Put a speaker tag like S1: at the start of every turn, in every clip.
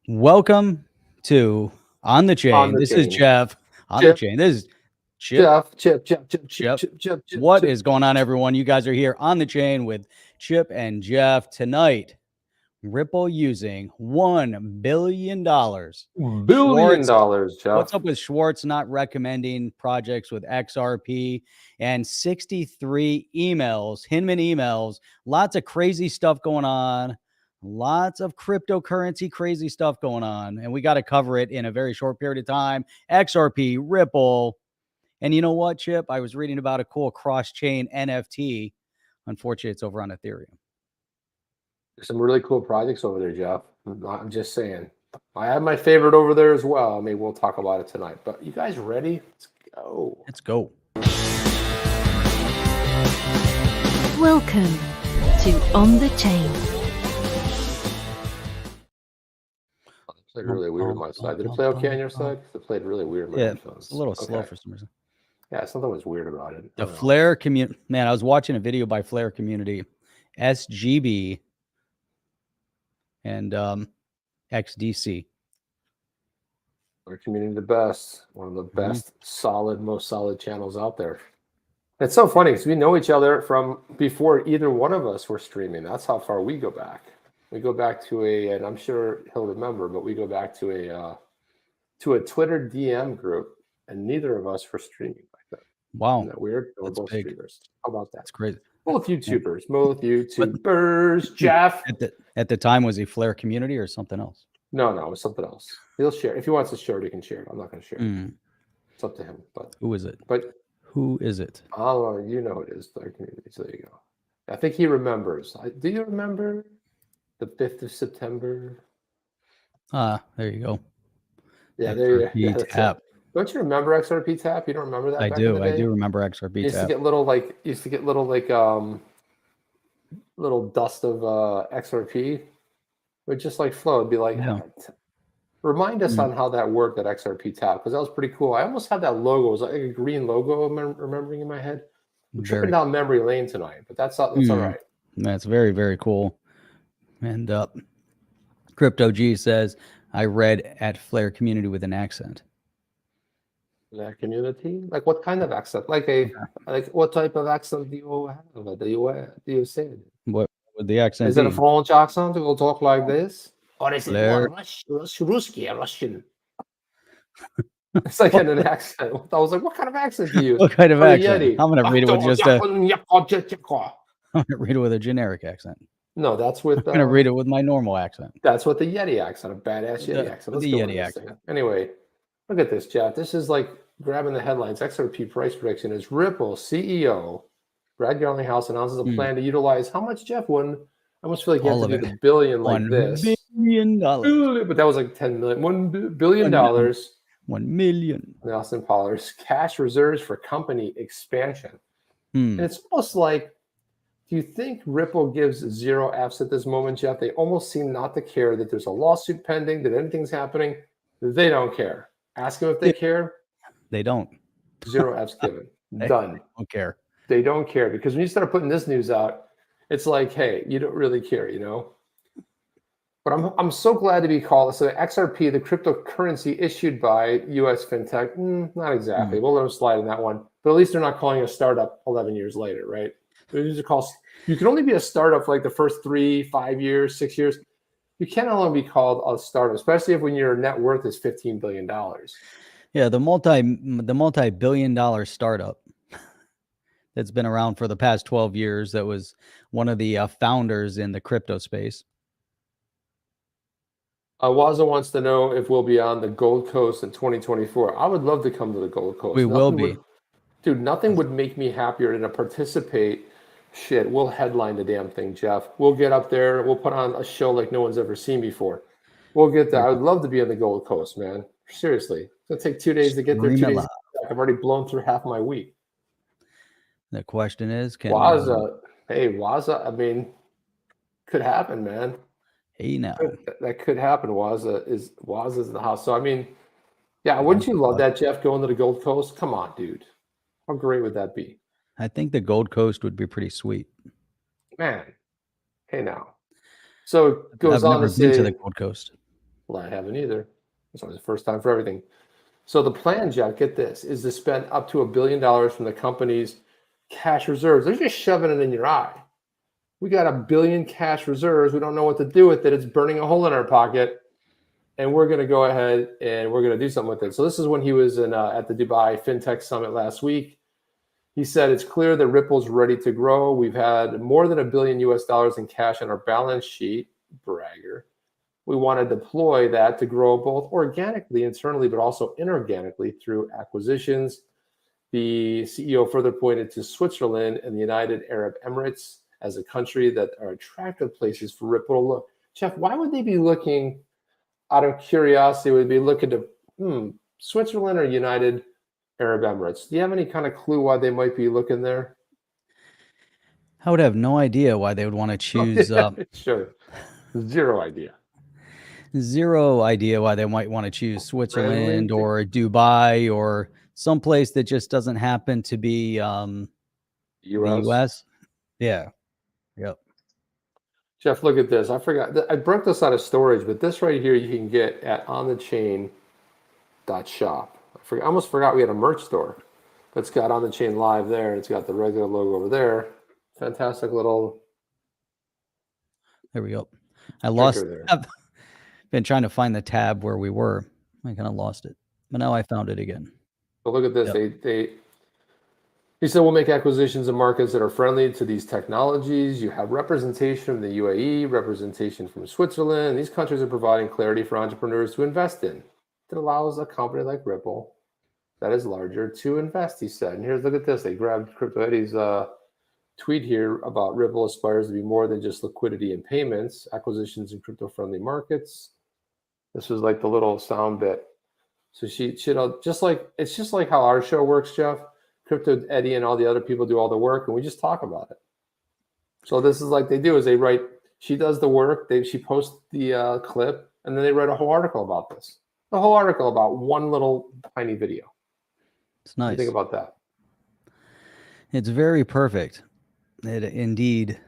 S1: Welcome to On the
S2: On
S1: Chain.
S2: the
S1: This is
S2: chain.
S1: Jeff on the
S2: Chip,
S1: chain. This is Chip.
S2: Chip.
S1: What is going on, everyone? You guys are here on the chain with Chip and Jeff tonight. Ripple using $1 billion.
S2: Billion
S1: Schwartz,
S2: dollars, Jeff.
S1: what's up with Schwartz not recommending projects with XRP and 63 emails, Hinman emails, lots of crazy stuff going on. Lots of cryptocurrency crazy stuff going on, and we got to cover it in a very short period of time. XRP, Ripple, and you know what, Chip? I was reading about a cool cross-chain NFT. Unfortunately, it's over on Ethereum.
S2: There's some really cool projects over there, Jeff. I'm just saying. I have my favorite over there as well. I mean, we'll talk about it tonight. But you guys ready? Let's go.
S1: Let's go.
S3: Welcome to On the Chain.
S2: It played really weird on my side. Did it play okay on your side? It played really weird.
S1: Yeah, it's a little slow for some reason.
S2: Yeah, something was weird about it.
S1: The Flare community, man, I was watching a video by Flare Community, SGB, and XDC.
S2: Flare Community, the best. One of the best, most solid channels out there. It's so funny because we know each other from before either one of us were streaming. That's how far we go back. We go back to and I'm sure he'll remember, but we go back to a Twitter DM group, and neither of us were streaming back then.
S1: Wow,
S2: Isn't that weird? We're
S1: that's
S2: both
S1: big.
S2: streamers. How about that?
S1: That's crazy.
S2: Both YouTubers, Jeff.
S1: At the time, was he Flare Community or something else?
S2: No, it was something else. He'll share if he wants to share it. He can share it. I'm not going to share it. It's up to him. But
S1: who is it?
S2: But
S1: who is it?
S2: Oh, you know it is Flare Community. So there you go. I think he remembers. Do you remember the 5th of September?
S1: There you go.
S2: Yeah, there you go.
S1: Tap.
S2: Don't you remember XRP Tap? You don't remember that?
S1: I do remember XRP Tap.
S2: Used to get little little dust of XRP. It would just like flow. It'd be like, remind us on how that worked at XRP Tap, because that was pretty cool. I almost had that logo. It was like a green logo. I'm remembering in my head. We're tripping down memory lane tonight, but that's all right.
S1: That's very, very cool. And Crypto G says, I read at Flare Community with an accent.
S2: Flare Community? Like what kind of accent? Like what type of accent do you have? Do you say?
S1: What would the accent
S2: be? Is it a French accent? We'll talk like this?
S1: Or is it more
S2: Russian? It's like an accent. I was like, what kind of accent do you use?
S1: What kind of accent? I'm going to read it with just I'm going to read it with a generic accent.
S2: No, that's with.
S1: I'm going to read it with my normal accent.
S2: That's what the Yeti accent, a badass Yeti accent. Let's
S1: the Yeti accent.
S2: Anyway, look at this, Jeff. This is like grabbing the headlines. XRP price prediction is Ripple CEO Brad Garlinghouse announces a plan to utilize how much, Jeff? I almost feel like you have to do the billion like this.
S1: $1 billion.
S2: But that was like 10 million. $1 billion. $1
S1: million.
S2: Nelson Pollard's cash reserves for company expansion. And it's almost like, do you think Ripple gives 0 Fs at this moment, Jeff? They almost seem not to care that there's a lawsuit pending, that anything's happening. They don't care. Ask them if they care.
S1: They don't.
S2: 0 Fs given. Done.
S1: They don't care.
S2: They don't care, because when you start putting this news out, it's like, hey, you don't really care, you know? But I'm so glad to be called. So XRP, the cryptocurrency issued by U.S. FinTech, not exactly. We'll let them slide on that one. But at least they're not calling it a startup 11 years later, right? These are called. You can only be a startup for like the first 3, 5 years, 6 years. You can't only be called a startup, especially when your net worth is $15 billion.
S1: Yeah, the multi-billion-dollar startup that's been around for the past 12 years. That was one of the founders in the crypto space.
S2: Waza wants to know if we'll be on the Gold Coast in 2024. I would love to come to the Gold Coast.
S1: We will be.
S2: Dude, nothing would make me happier than to participate. Shit, we'll headline the damn thing, Jeff. We'll get up there. We'll put on a show like no one's ever seen before. We'll get there. I would love to be on the Gold Coast, man. Seriously. It's going to take 2 days to get there. 2 days. I've already blown through half my week.
S1: The question is, can
S2: Waza, I mean, could happen, man.
S1: Hey, now.
S2: That could happen. Waza's in the house. So, I mean, yeah, wouldn't you love that, Jeff, going to the Gold Coast? Come on, dude. How great would that be?
S1: I think the Gold Coast would be pretty sweet.
S2: Man, hey now. So it goes on to say,
S1: to the Gold Coast.
S2: Well, I haven't either. It's always the first time for everything. So the plan, Jeff, get this, is to spend up to $1 billion from the company's cash reserves. They're just shoving it in your eye. We got $1 billion cash reserves. We don't know what to do with it. It's burning a hole in our pocket. And we're going to go ahead and we're going to do something with it. So this is when he was in, at the Dubai FinTech Summit last week. He said, it's clear that Ripple's ready to grow. We've had more than $1 billion in cash on our balance sheet. Bragger. We want to deploy that to grow both organically, internally, but also inorganically through acquisitions. The CEO further pointed to Switzerland and the United Arab Emirates as a country that are attractive places for Ripple to look. Jeff, why would they be looking, out of curiosity, would be looking to Switzerland or United Arab Emirates? Do you have any kind of clue why they might be looking there?
S1: I would have no idea why they would want to choose.
S2: Sure. Zero idea.
S1: Zero idea why they might want to choose Switzerland or Dubai or someplace that just doesn't happen to be the US. Yeah. Yep.
S2: Jeff, look at this. I forgot. I broke this out of storage, but this right here you can get at onthechain.shop. I almost forgot we had a merch store. But it's got On the Chain Live there, and it's got the regular logo over there. Fantastic little.
S1: There we go. I lost. I've been trying to find the tab where we were. I kind of lost it, but now I found it again.
S2: But look at this. Yep. He said, we'll make acquisitions in markets that are friendly to these technologies. You have representation from the UAE, representation from Switzerland. These countries are providing clarity for entrepreneurs to invest in. That allows a company like Ripple that is larger to invest, he said. And here's, look at this. They grabbed CryptoEddie's tweet here about Ripple aspires to be more than just liquidity and payments, acquisitions in crypto-friendly markets. This was like the little sound bit. So it's just like how our show works, Jeff. Crypto Eddie and all the other people do all the work, and we just talk about it. So this is like they do is they write. She does the work. She posts the clip, and then they write a whole article about this. The whole article about one little tiny video.
S1: It's nice.
S2: What do you think about that?
S1: It's very perfect. Indeed.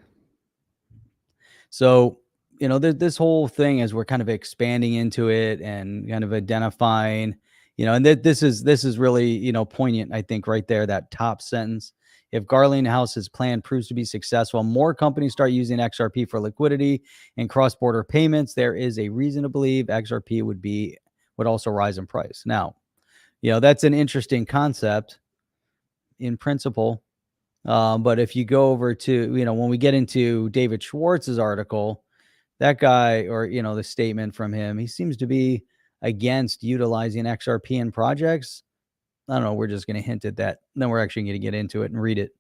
S1: So, you know, this whole thing as we're kind of expanding into it and kind of identifying, you know, and this is really, you know, poignant, I think, right there, that top sentence. If Garland House's plan proves to be successful, more companies start using XRP for liquidity and cross-border payments, there is a reason to believe XRP would also rise in price. Now, you know, that's an interesting concept in principle. But if you go over to, you know, when we get into David Schwartz's article, that guy, or, you know, the statement from him, he seems to be against utilizing XRP in projects. I don't know. We're just going to hint at that. Then we're actually going to get into it and read it.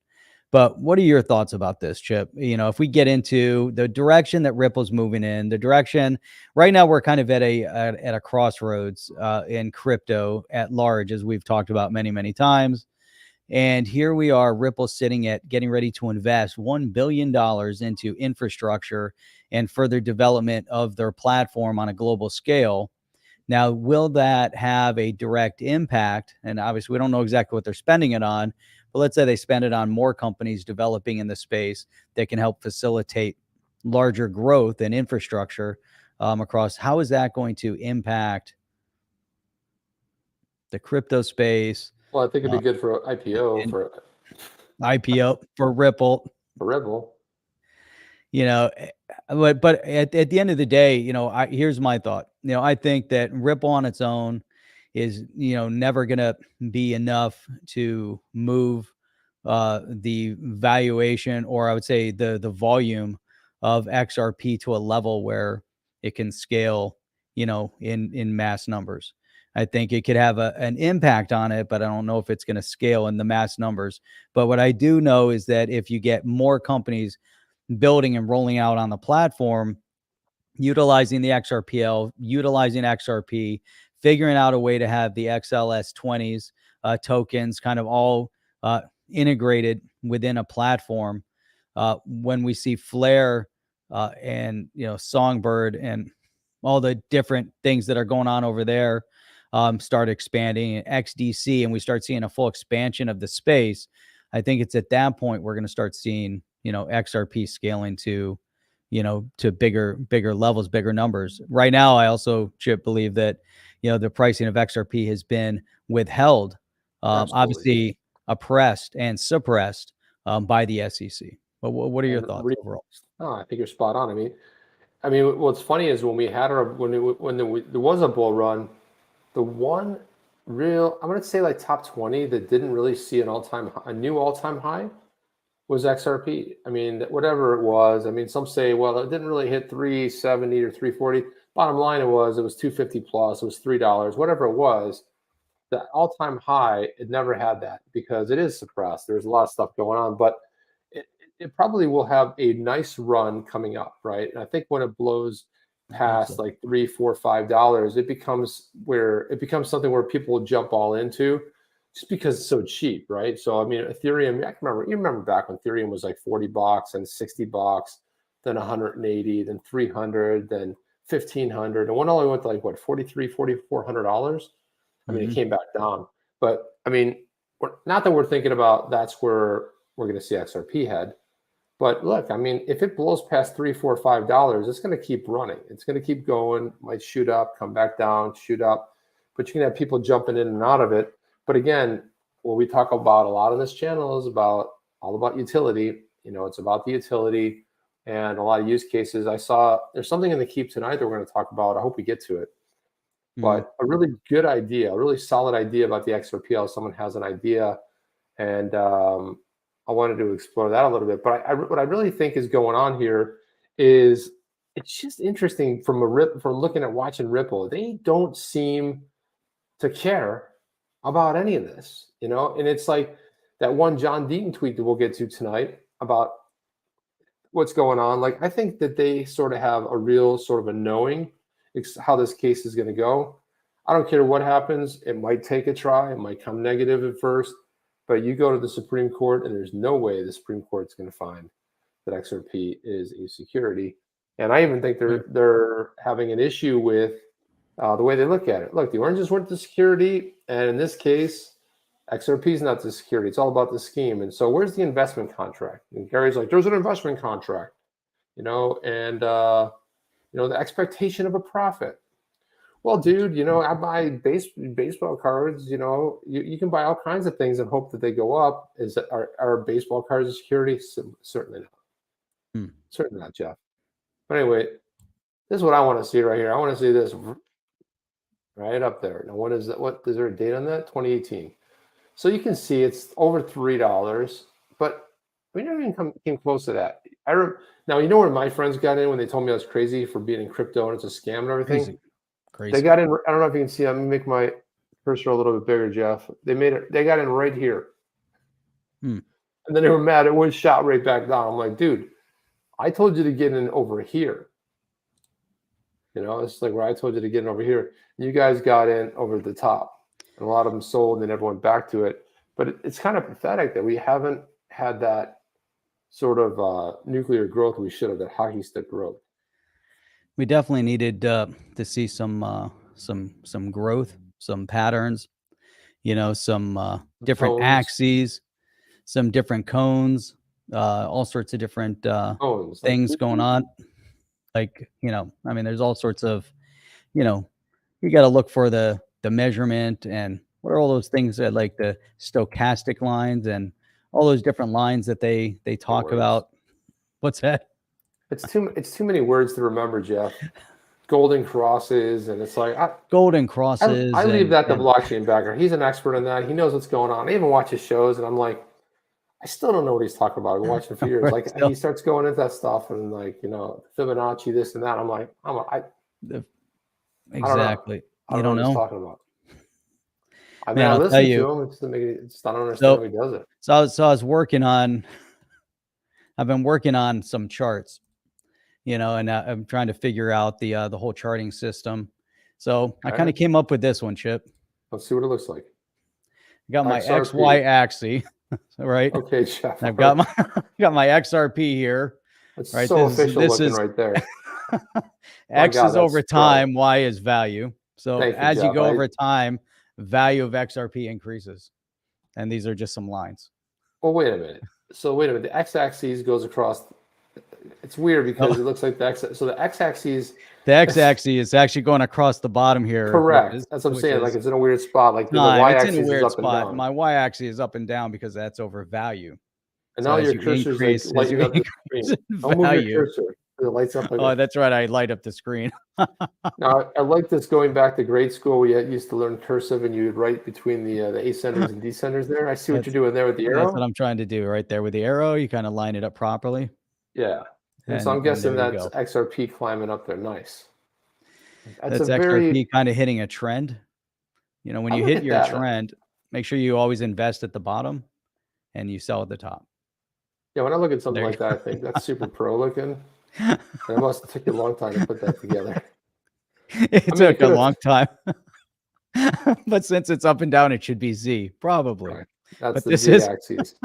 S1: But what are your thoughts about this, Chip? You know, if we get into the direction that Ripple's moving in, the direction right now, we're kind of at a crossroads in crypto at large, as we've talked about many, many times. And here we are, Ripple sitting at getting ready to invest $1 billion into infrastructure and further development of their platform on a global scale. Now, will that have a direct impact? And obviously, we don't know exactly what they're spending it on, but let's say they spend it on more companies developing in the space that can help facilitate larger growth and infrastructure across. How is that going to impact the crypto space?
S2: Well, I think it'd be good for IPO
S1: for Ripple.
S2: For Ripple.
S1: You know, but at the end of the day, you know, here's my thought. You know, I think that Ripple on its own is, you know, never going to be enough to move the valuation, or I would say the volume of XRP to a level where it can scale, you know, in mass numbers. I think it could have an impact on it, but I don't know if it's going to scale in the mass numbers. But what I do know is that if you get more companies building and rolling out on the platform, utilizing the XRPL, utilizing XRP, figuring out a way to have the XLS20s tokens kind of all integrated within a platform. When we see Flare and, you know, Songbird and all the different things that are going on over there start expanding, XDC, and we start seeing a full expansion of the space, I think it's at that point we're going to start seeing, you know, XRP scaling to, to bigger levels, bigger numbers. Right now, I also, Chip, believe that, the pricing of XRP has been withheld, obviously oppressed and suppressed by the SEC. But what are your thoughts overall?
S2: Oh, I think you're spot on. I mean, what's funny is when we had there was a bull run, the one real, I'm going to say like top 20 that didn't really see a new all-time high was XRP. I mean, whatever it was. I mean, some say, well, it didn't really hit 370 or 340. Bottom line, it was 250 plus. It was $3. Whatever it was, the all-time high, it never had that because it is suppressed. There's a lot of stuff going on, but it probably will have a nice run coming up, right? And I think when it blows past like $3, $4, $5, it becomes something where people will jump all into, just because it's so cheap, right? So I mean, Ethereum, you remember back when Ethereum was like $40 and $60, then 180, then 300, then 1,500, and one only went to like what, $4,300, $4,400. I mean, it came back down, but I mean, not that we're thinking about that's where we're going to see XRP head. But look, I mean, if it blows past $3, $4, $5, it's going to keep running. It's going to keep going, might shoot up, come back down, shoot up. But you can have people jumping in and out of it. But again, what we talk about a lot on this channel is all about utility. It's about the utility and a lot of use cases. There's something in the Keep tonight that we're going to talk about. I hope we get to it. But a really good idea, a really solid idea about the XRPL. Someone has an idea, and I wanted to explore that a little bit. But what I really think is going on here is it's just interesting from watching Ripple. They don't seem to care about any of this, and it's like that one John Deaton tweet that we'll get to tonight about what's going on. Like, I think that they sort of have a real sort of a knowing how this case is going to go. I don't care what happens. It might take a try. It might come negative at first. But you go to the Supreme Court, and there's no way the Supreme Court's going to find that XRP is a security. And I even think they're having an issue with the way they look at it. Look, the oranges weren't the security, and in this case, XRP is not the security. It's all about the scheme. And so where's the investment contract? And Gary's like, there's an investment contract, and the expectation of a profit. Well, dude, I buy baseball cards. You can buy all kinds of things and hope that they go up. Are baseball cards a security? Certainly not. Certainly not, Jeff. But anyway, this is what I want to see right here. I want to see this right up there. Now, what is that? What is there a date on that? 2018. So you can see it's over $3, but we never even came close to that. Now, where my friends got in when they told me I was crazy for being in crypto and it's a scam and everything. Crazy. They got in. I don't know if you can see. I'm gonna make my cursor a little bit bigger, Jeff. They got in right here, and then they were mad. It was shot right back down. I'm like, dude, I told you to get in over here. It's like where I told you to get in over here. You guys got in over the top, and a lot of them sold, and they never went back to it. But it's kind of pathetic that we haven't had that sort of nuclear growth we should have. That hockey stick growth.
S1: We definitely needed to see some growth, some patterns, some different
S2: cones.
S1: axes, some different cones, all sorts of different things going on. Like, I mean, there's all sorts of, you got to look for the measurement and what are all those things that like the stochastic lines and all those different lines that they talk about. What's that?
S2: It's too many words to remember, Jeff. Golden crosses, and it's like
S1: golden crosses.
S2: I leave that to blockchain backer. He's an expert in that. He knows what's going on. I even watch his shows, and I'm like, I still don't know what he's talking about. I've been watching for years. Like he starts going into that stuff, and like Fibonacci, this and that. I'm like,
S1: exactly.
S2: I don't know what he's talking about. I mean,
S1: Man,
S2: I
S1: I'll
S2: listen
S1: tell
S2: to
S1: you,
S2: him. I don't understand how he does it.
S1: So I was working on. I've been working on some charts. And I'm trying to figure out the whole charting system. So I kind of came up with this one, Chip.
S2: Let's see what it looks like.
S1: I got my XY axis, right?
S2: Okay, Jeff.
S1: I've got my XRP here.
S2: It's
S1: right?
S2: so official looking right there.
S1: X is over time, Y is value. So as you go over time, value of XRP increases. And these are just some lines.
S2: Well, wait a minute. So the x-axis goes across it's weird because it looks like the X. So the X-axis.
S1: The X-axis is actually going across the bottom here.
S2: Correct. That's what I'm saying. Like it's in a weird spot. Like the
S1: it's
S2: Y-axis
S1: in a weird
S2: is up and
S1: spot.
S2: down.
S1: My Y-axis is up and down because that's over value.
S2: And
S1: So
S2: now
S1: as
S2: your cursor's like
S1: increase,
S2: lighting up the screen. Don't move your cursor. It lights up. Like
S1: that's right. I light up the screen.
S2: Now I like this going back to grade school. We used to learn cursive, and you would write between the ascenders and descenders. There, I see what you're doing there with the arrow.
S1: That's what I'm trying to do right there with the arrow. You kind of line it up properly.
S2: Yeah, and so I'm guessing that's XRP climbing up there. Nice.
S1: That's XRP kind of hitting a trend. You know, when you hit your trend, make sure you always invest at the bottom and you sell at the top.
S2: Yeah, when I look at something like that, I think that's super pro looking. And it must have taken a long time to put that together.
S1: It took a long time. But since it's up and down, it should be Z, probably.
S2: Right. That's
S1: but
S2: the Z-axis.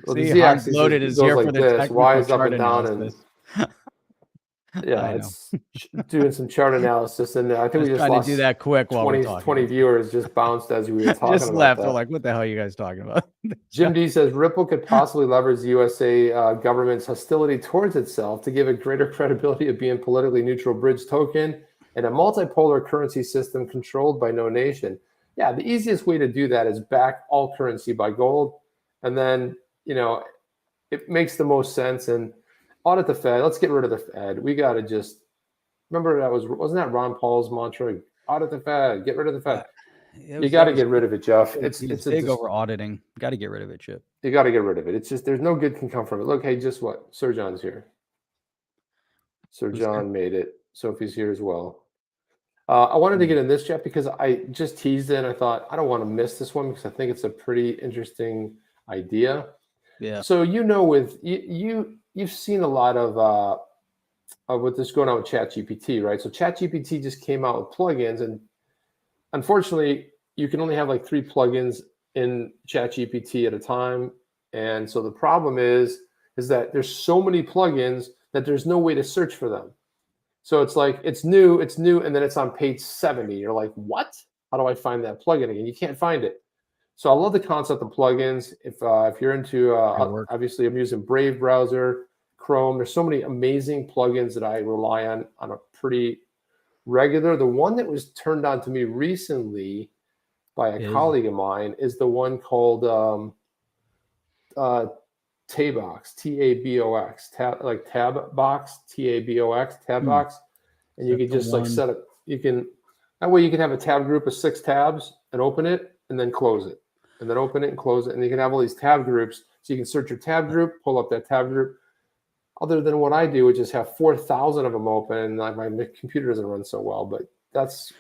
S1: Well, see how loaded is here
S2: like
S1: for the
S2: this. Y is up
S1: chart
S2: and down
S1: analysis.
S2: Yeah, it's doing some chart analysis, and I think we just
S1: trying
S2: lost
S1: to do that quick while
S2: 20 viewers just bounced as we were talking
S1: just
S2: about
S1: left.
S2: that.
S1: They're like, what the hell are you guys talking about?
S2: Jim D says Ripple could possibly leverage the USA government's hostility towards itself to give it greater credibility of being a politically neutral bridge token and a multipolar currency system controlled by no nation. Yeah, the easiest way to do that is back all currency by gold, and then it makes the most sense. And audit the Fed. Let's get rid of the Fed. We got to just remember wasn't that Ron Paul's mantra? Audit the Fed. Get rid of the Fed. You got to get rid of it, Jeff. It's
S1: big over auditing. Got to get rid of it, Chip.
S2: You got to get rid of it. It's just there's no good can come from it. Look, hey, just what? Sir John's here. Sir John made it. Sophie's here as well. I wanted to get in this, Jeff, because I just teased it and I thought I don't want to miss this one because I think it's a pretty interesting idea.
S1: Yeah.
S2: So with you've seen a lot of what this going on with ChatGPT, right? So ChatGPT just came out with plugins, and unfortunately, you can only have like 3 plugins in ChatGPT at a time. And so the problem is that there's so many plugins that there's no way to search for them. So it's like it's new, and then it's on page 70. You're like, what? How do I find that plugin again? You can't find it. So I love the concept of plugins. If you're into, obviously I'm using Brave browser, Chrome. There's so many amazing plugins that I rely on a pretty regular. The one that was turned on to me recently by a colleague of mine is the one called Tabox, T-A-B-O-X, like Tabbox, T-A-B-O-X, Tabbox. And you can just like set up, that way you can have a tab group of 6 tabs and open it and then close it. And then open it and close it. And you can have all these tab groups. So you can search your tab group, pull up that tab group. Other than what I do, which is have 4,000 of them open, and my computer doesn't run so well. But that's,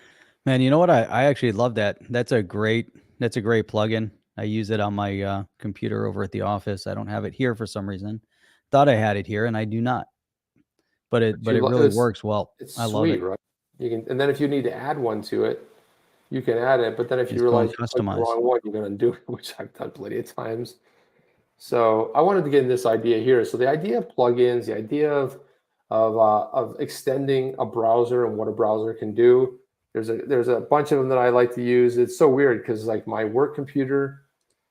S1: man, you know what? I actually love that. That's a great plugin. I use it on my computer over at the office. I don't have it here for some reason. Thought I had it here, and I do not. But it really works well.
S2: It's
S1: I
S2: sweet,
S1: love it.
S2: right? You can, and then if you need to add one to it, you can add it. But then if you realize you clicked the wrong one, you're going to undo it, which I've done plenty of times. So I wanted to get in this idea here. So the idea of plugins, the idea of extending a browser and what a browser can do. There's a bunch of them that I like to use. It's so weird because like my work computer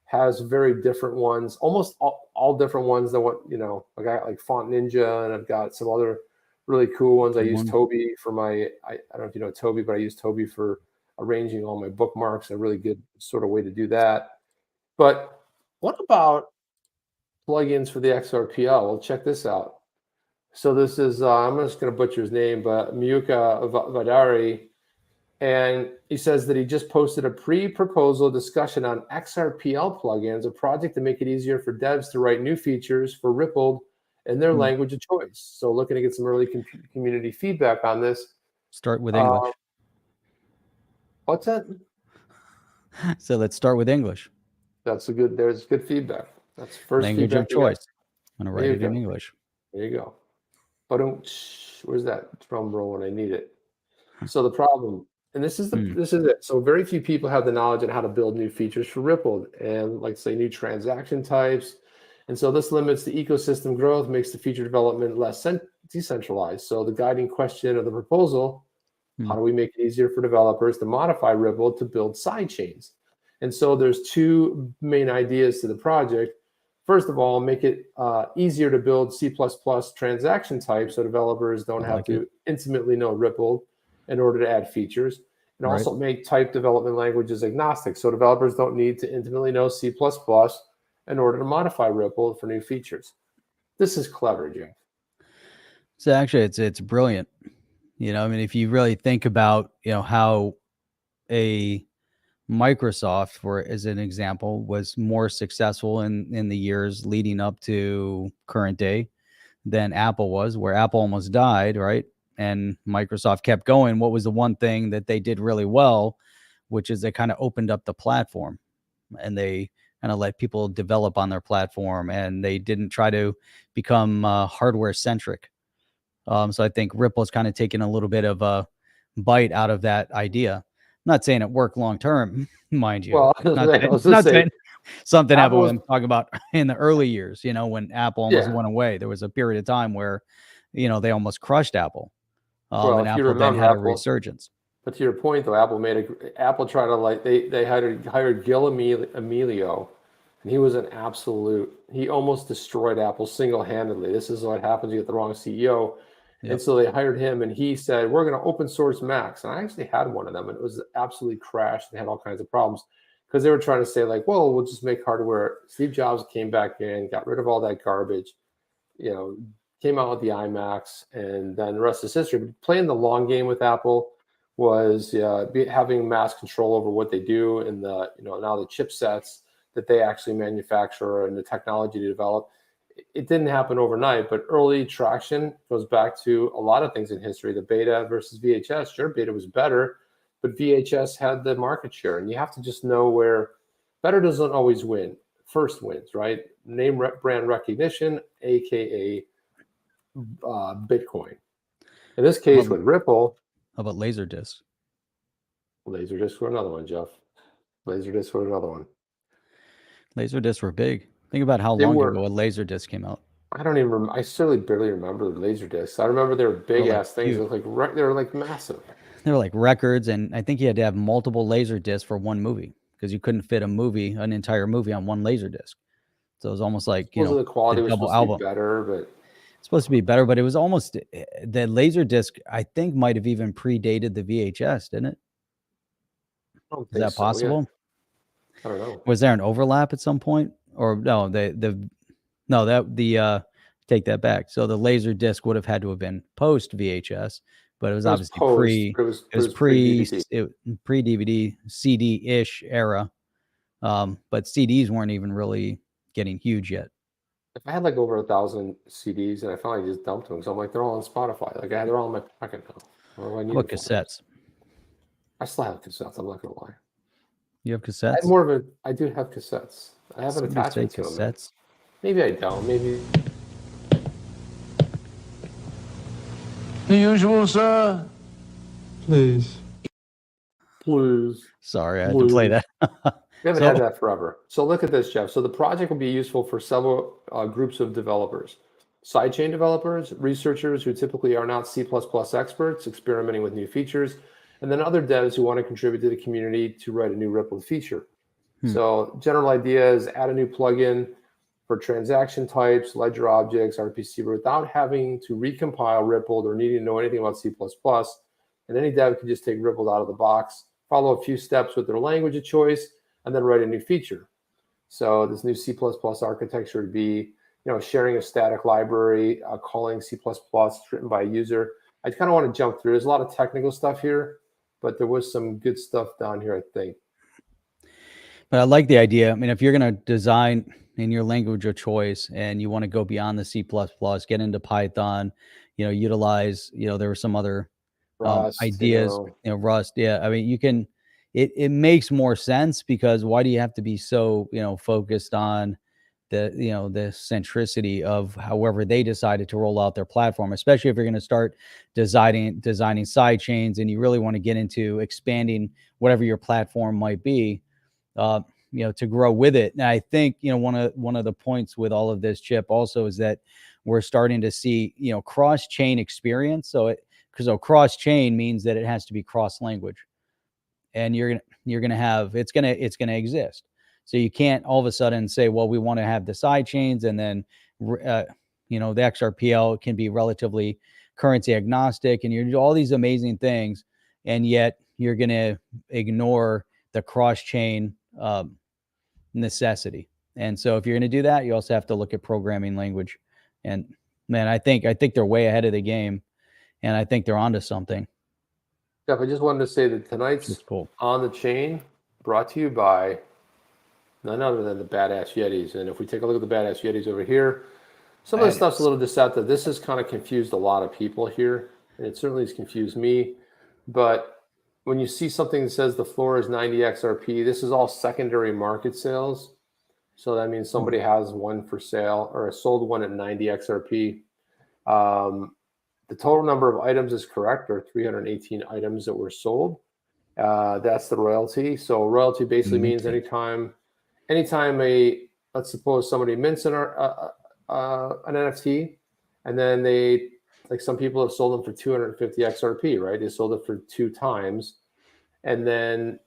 S2: has very different ones, almost all different ones than what, I got like Font Ninja, and I've got some other really cool ones. I use Toby for my, I don't know if you know Toby, but I use Toby for arranging all my bookmarks, a really good sort of way to do that. But what about plugins for the XRPL? Well, check this out. So this is, I'm just going to butcher his name, but Miyuka Vadari. And he says that he just posted a pre-proposal discussion on XRPL plugins, a project to make it easier for devs to write new features for Ripple in their language of choice. So looking to get some early community feedback on this.
S1: Start with English.
S2: What's that?
S1: So let's start with English.
S2: There's good feedback. That's first
S1: language
S2: feedback
S1: of choice. I'm going to write it in English.
S2: There you go. But where's that drum roll when I need it? So the problem, and this is it. So very few people have the knowledge on how to build new features for Ripple and like say new transaction types. And so this limits the ecosystem growth, makes the feature development less decentralized. So the guiding question of the proposal, how do we make it easier for developers to modify Ripple to build side chains? And so there's 2 main ideas to the project. First of all, make it easier to build C++ transaction types so developers don't have to intimately know Ripple in order to add features. And also make type development languages agnostic so developers don't need to intimately know C++ in order to modify Ripple for new features. This is clever, Jeff.
S1: So actually, it's brilliant. You know, I mean, if you really think about, you know, how a Microsoft, for as an example, was more successful in the years leading up to current day than Apple was, where Apple almost died, right? And Microsoft kept going. What was the one thing that they did really well, which is they kind of opened up the platform and they kind of let people develop on their platform, and they didn't try to become hardware centric. So I think Ripple's kind of taken a little bit of a bite out of that idea. I'm not saying it worked long term, mind you.
S2: Well,
S1: Not saying something Apple was talking about in the early years, you know, when Apple almost went away. There was a period of time where, you know, they almost crushed Apple. And Apple then had a resurgence.
S2: But to your point, though, Apple tried to, like, they hired Gil Amelio, and he was an absolute. He almost destroyed Apple single-handedly. This is what happens: you get the wrong CEO. Yep. And so they hired him, and he said, "We're going to open source Macs." And I actually had one of them, and it was absolutely crashed and had all kinds of problems because they were trying to say, like, "Well, we'll just make hardware." Steve Jobs came back in, got rid of all that garbage, you know, came out with the iMacs, and then the rest is history. But playing the long game with Apple was having mass control over what they do and the, you know, now the chipsets that they actually manufacture and the technology to develop. It didn't happen overnight, but early traction goes back to a lot of things in history. The beta versus VHS. Sure, beta was better, but VHS had the market share. And you have to just know where better doesn't always win. First wins, right? Name brand recognition, AKA Bitcoin. In this case, with Ripple.
S1: How about Laserdisc?
S2: Laserdisc were another one, Jeff. Laserdisc were another one.
S1: Laserdiscs were big. Think about how long ago a Laserdisc came out.
S2: I don't even remember. I certainly barely remember the Laserdiscs. I remember they were big ass things. They were like massive. They
S1: were like records, and I think you had to have multiple Laserdiscs for one movie because you couldn't fit an entire movie on one Laserdisc. So it was almost like, you know,
S2: the quality was supposed to be better, but
S1: it's supposed to be better. But it was almost the Laserdisc. I think might have even predated the VHS, didn't it? Is that possible?
S2: Yeah. I don't know.
S1: Was there an overlap at some point, or no? Take that back. So the Laserdisc would have had to have been post VHS, but it was obviously pre DVD CD-ish era. But CDs weren't even really getting huge yet.
S2: If I had like over 1,000 CDs and I finally just dumped them, because I'm like, they're all on Spotify. Like they're all in my pocket now.
S1: What about cassettes?
S2: I still have cassettes. I'm not gonna lie.
S1: You have cassettes?
S2: I do have cassettes. I have an attachment to them. Maybe I don't. Maybe.
S4: The usual, sir. Please.
S1: Sorry, I had to play that.
S2: We haven't had that forever. So look at this, Jeff. So the project will be useful for several groups of developers. Sidechain developers, researchers who typically are not C++ experts, experimenting with new features, and then other devs who want to contribute to the community to write a new Ripple feature. So general idea is add a new plugin for transaction types, ledger objects, RPC, without having to recompile Ripple or needing to know anything about C++. And any dev can just take Ripple out of the box, follow a few steps with their language of choice, and then write a new feature. So this new C++ architecture would be, you know, sharing a static library, calling C++ written by a user. I kind of want to jump through. There's a lot of technical stuff here, but there was some good stuff down here, I think.
S1: But I like the idea. I mean, if you're going to design in your language of choice and you want to go beyond the C++, get into Python, you know, utilize, you know, there were some other ideas, you know, Rust. Yeah. I mean, you can, it makes more sense because why do you have to be so, you know, focused on the, you know, the centricity of however they decided to roll out their platform, especially if you're going to start designing side chains and you really want to get into expanding whatever your platform might be, you know, to grow with it. And I think, you know, one of the points with all of this, Chip, also is that we're starting to see, you know, cross-chain experience. So cross-chain means that it has to be cross-language, and you're gonna have it's gonna exist. So you can't all of a sudden say, well, we want to have the side chains, and then, you know, the XRPL can be relatively currency agnostic, and you do all these amazing things, and yet you're going to ignore the cross-chain necessity. And so if you're going to do that, you also have to look at programming language. And man, I think they're way ahead of the game, and I think they're onto something.
S2: Jeff, I just wanted to say that tonight's
S1: cool.
S2: On the Chain brought to you by none other than the Badass Yetis. And if we take a look at the Badass Yetis over here, some of the stuff's a little deceptive. This has kind of confused a lot of people here, and it certainly has confused me. But when you see something that says the floor is 90 XRP, this is all secondary market sales. So that means somebody has one for sale or sold one at 90 XRP. The total number of items is correct. There are 318 items that were sold. That's the royalty. So royalty basically means anytime let's suppose somebody mints an NFT, and then they, like some people have sold them for 250 XRP, right? They sold it for 2 times. And then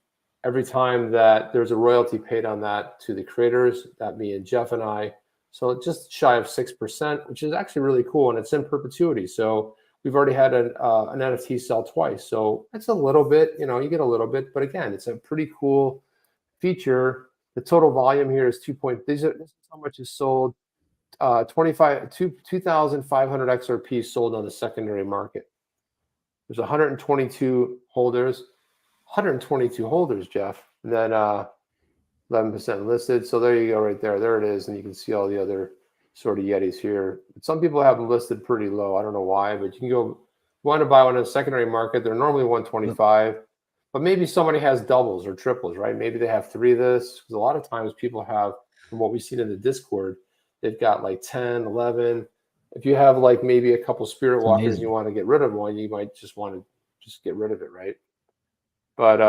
S2: every time that there's a royalty paid on that to the creators, that me and Jeff and I, so it's just shy of 6%, which is actually really cool, and it's in perpetuity. So we've already had an NFT sell twice. So it's a little bit, you know, you get a little bit, but again, it's a pretty cool feature. The total volume here is this is how much is sold. 2,500 XRP sold on the secondary market. There's 122 holders. 122 holders, Jeff, and then 11% listed. So there you go, right there. There it is, and you can see all the other sort of Yetis here. Some people have them listed pretty low. I don't know why, but you can go. You want to buy one in the secondary market? They're normally 125, but maybe somebody has doubles or triples, right? Maybe they have 3 of this, because a lot of times people have, from what we've seen in the Discord, they've got like 10, 11. If you have like maybe a couple Spirit Walkers and you want to get rid of one, you might just want to just get rid of it, right? But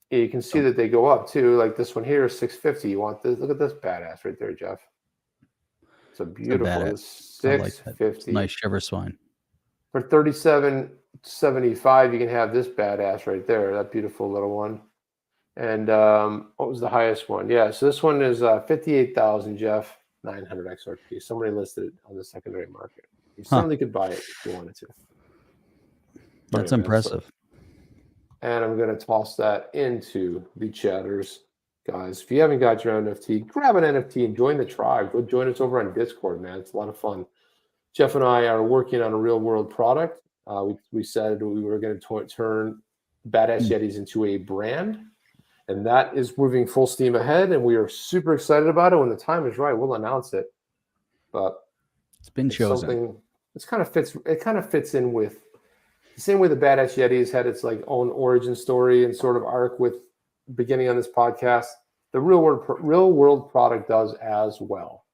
S2: you can see that they go up too. Like this one here is 650. You want this? Look at this badass right there, Jeff. It's a beautiful 650.
S1: Nice shiver swine.
S2: For 37.75, you can have this badass right there. That beautiful little one. And what was the highest one? Yeah, so this one is 58,000, Jeff. 900 XRP. Somebody listed it on the secondary market. You certainly could buy it if you wanted to.
S1: That's impressive.
S2: And I'm going to toss that into the chatters. Guys, if you haven't got your NFT, grab an NFT and join the tribe. Go join us over on Discord, man. It's a lot of fun. Jeff and I are working on a real world product. We said we were going to turn Badass Yetis into a brand. And that is moving full steam ahead. And we are super excited about it. When the time is right, we'll announce it. But
S1: it's been chosen.
S2: It kind of fits in with the same way the Badass Yetis had its like own origin story and sort of arc with beginning on this podcast. The real world product does as well,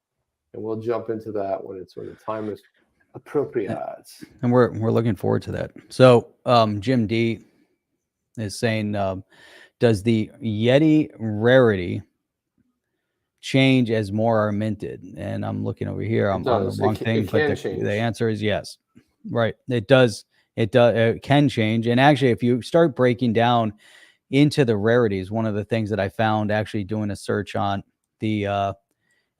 S2: and we'll jump into that when the time is appropriate.
S1: And we're looking forward to that. So Jim D is saying, does the Yeti rarity change as more are minted? And I'm looking over here. I'm on the wrong thing, but the answer is yes. Right, it does. It can change. And actually, if you start breaking down into the rarities, one of the things that I found actually doing a search on the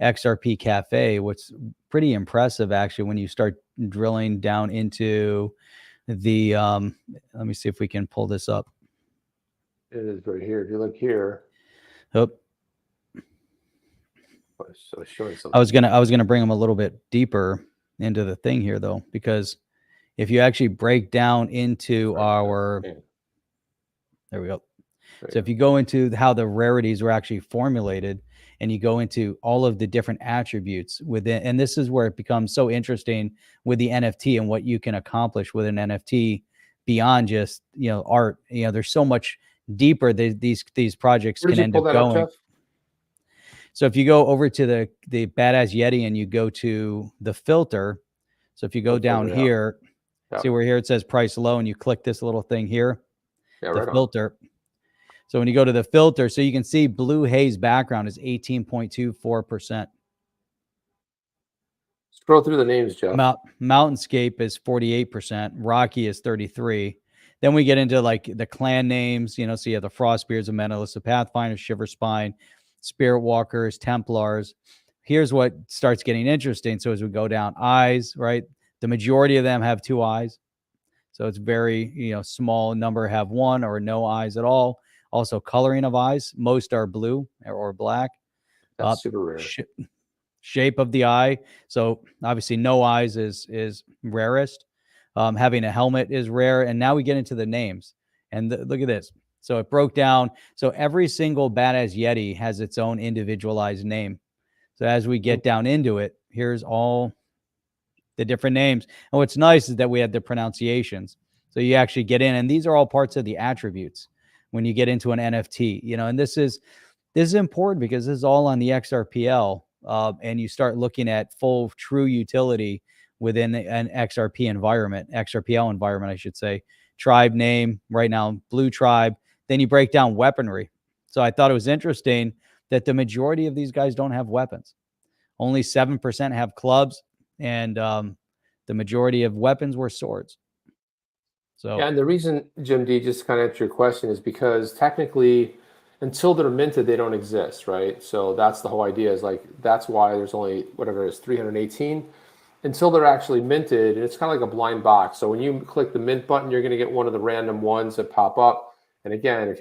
S1: XRP Cafe, what's pretty impressive actually, when you start drilling down into the, let me see if we can pull this up.
S2: It is right here. If you look here.
S1: Oh.
S2: So showing something.
S1: I was gonna bring them a little bit deeper into the thing here though, because if you actually break down into our, there we go. So if you go into how the rarities were actually formulated, and you go into all of the different attributes within, and this is where it becomes so interesting with the NFT and what you can accomplish with an NFT beyond just, you know, art. You know, there's so much deeper that these projects can end up going. So if you go over to the Badass Yeti and you go to the filter, so if you go down here, see where here it says price low, and you click this little thing here, the filter. So when you go to the filter, so you can see Blue Haze background is 18.24%.
S2: Scroll through the names, Jeff.
S1: Mountainscape is 48%. Rocky is 33%. Then we get into like the clan names, you know, so you have the Frostbeards, the Mentalist, the Pathfinder, Shiver Spine. Spirit Walkers, Templars. Here's what starts getting interesting. So as we go down, eyes, right? The majority of them have 2 eyes. So it's very, small number have 1 or no eyes at all. Also coloring of eyes. Most are blue or black.
S2: That's super rare.
S1: Shape of the eye. So obviously no eyes is rarest. Having a helmet is rare. And now we get into the names. And look at this. So it broke down. So every single badass Yeti has its own individualized name. So as we get down into it, here's all the different names. And what's nice is that we have the pronunciations. So you actually get in, and these are all parts of the attributes when you get into an NFT, and this is important because this is all on the XRPL. And you start looking at full true utility within an XRPL environment, I should say. Tribe name right now, Blue Tribe. Then you break down weaponry. So I thought it was interesting that the majority of these guys don't have weapons. Only 7% have clubs, and the majority of weapons were swords. So
S2: yeah, and the reason, Jim D, just to kind of answer your question, is because technically, until they're minted, they don't exist, right? So that's the whole idea. Is like that's why there's only whatever it is 318 until they're actually minted, and it's kind of like a blind box. So when you click the mint button, you're going to get one of the random ones that pop up. And again, if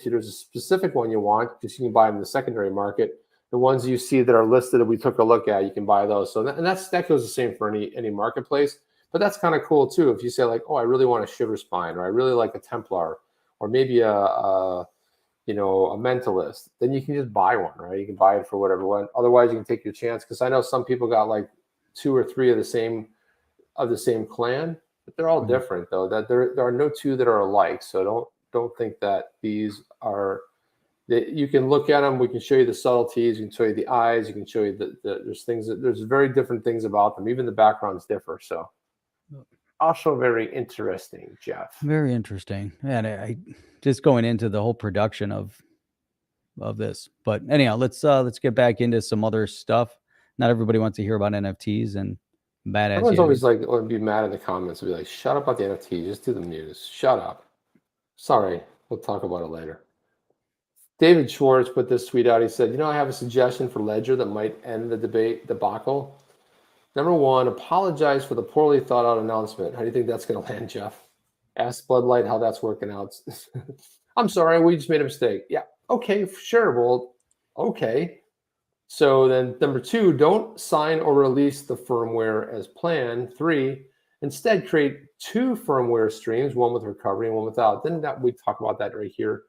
S2: there's a specific one you want, because you can buy them in the secondary market, the ones you see that are listed that we took a look at, you can buy those. So that goes the same for any marketplace. But that's kind of cool too. If you say like, oh, I really want a Shiver Spine, or I really like a Templar, or maybe a Mentalist, then you can just buy one, right? You can buy it for whatever one. Otherwise, you can take your chance. Because I know some people got like 2 or 3 of the same clan, but they're all different though. That there are no 2 that are alike. So don't think that these are. That you can look at them. We can show you the subtleties. We can show you the eyes. You can show you there's very different things about them. Even the backgrounds differ. So also very interesting, Jeff.
S1: Very interesting. And I just going into the whole production of this. But anyhow, let's get back into some other stuff. Not everybody wants to hear about NFTs and badass.
S2: Everyone's always like, be mad in the comments and be like, shut up about the NFT. Just do the news. Shut up. Sorry. We'll talk about it later. David Schwartz put this tweet out. He said, I have a suggestion for Ledger that might end the debacle. Number 1, apologize for the poorly thought out announcement. How do you think that's going to land, Jeff? Ask Bloodlight how that's working out. I'm sorry, we just made a mistake. Yeah, okay, sure. Well, okay. So then number 2, don't sign or release the firmware as planned. 3, instead create 2 firmware streams, one with recovery and one without. Then we talk about that right here.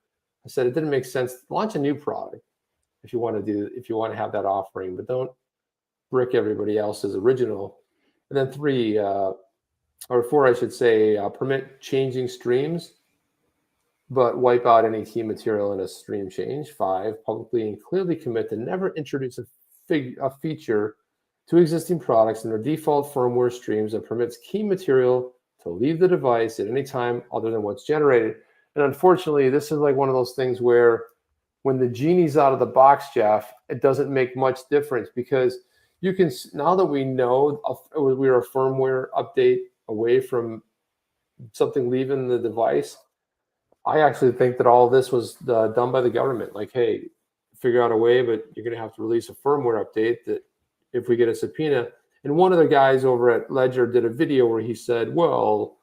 S2: I said it didn't make sense to launch a new product if you want to have that offering, but don't brick everybody else's original. And then 3 or 4, I should say, permit changing streams, but wipe out any key material in a stream change. 5, publicly and clearly commit to never introduce a feature to existing products in their default firmware streams that permits key material to leave the device at any time other than what's generated. And unfortunately, this is like one of those things where when the genie's out of the box, Jeff, it doesn't make much difference, because you can, now that we know we're a firmware update away from something leaving the device, I actually think that all of this was done by the government. Like, hey, figure out a way, but you're going to have to release a firmware update that if we get a subpoena. And one of the guys over at Ledger did a video where he said, well,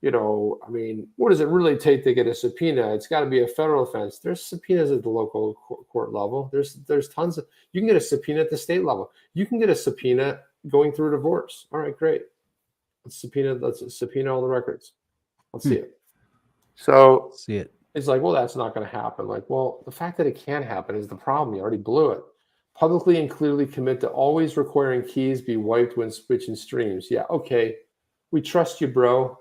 S2: what does it really take to get a subpoena? It's got to be a federal offense. There's subpoenas at the local court level. There's tons of, you can get a subpoena at the state level. You can get a subpoena going through a divorce. All right, great. Let's subpoena all the records. Let's see it. So
S1: see it.
S2: It's like, well, that's not going to happen. Like, well, the fact that it can happen is the problem. You already blew it. Publicly and clearly commit to always requiring keys be wiped when switching streams. Yeah, okay. We trust you, bro.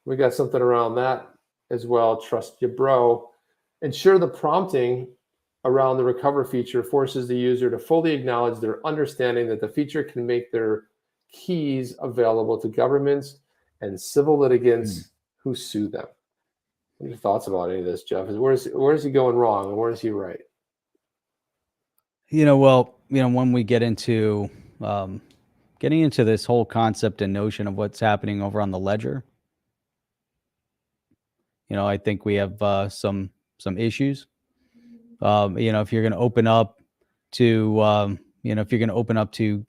S2: We got something around that as well. Trust you, bro. Ensure the prompting around the recover feature forces the user to fully acknowledge their understanding that the feature can make their keys available to governments and civil litigants who sue them. What are your thoughts about any of this, Jeff? Where's he going wrong and where is he right?
S1: When we get into getting into this whole concept and notion of what's happening over on the Ledger, I think we have some issues. If you're going to open up to, if you're going to open up to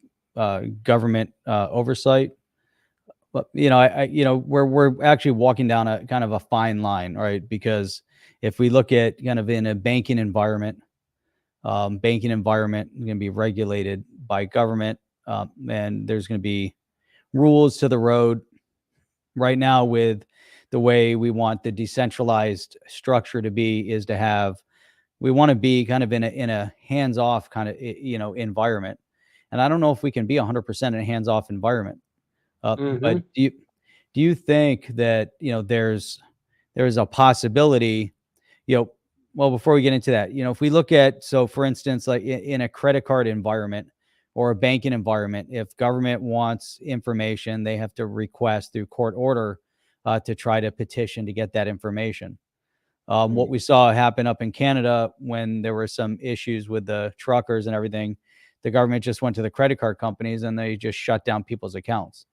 S1: government oversight. But, we're actually walking down a kind of a fine line, right? Because if we look at kind of in a banking environment is going to be regulated by government, and there's going to be rules to the road. Right now, with the way we want the decentralized structure to be, we want to be kind of in a hands-off kind of environment. And I don't know if we can be 100% in a hands-off environment. But do you think that there's a possibility, well, before we get into that, if we look at, so for instance, like in a credit card environment or a banking environment, if government wants information, they have to request through court order to try to petition to get that information. What we saw happen up in Canada when there were some issues with the truckers and everything, the government just went to the credit card companies and they just shut down people's accounts.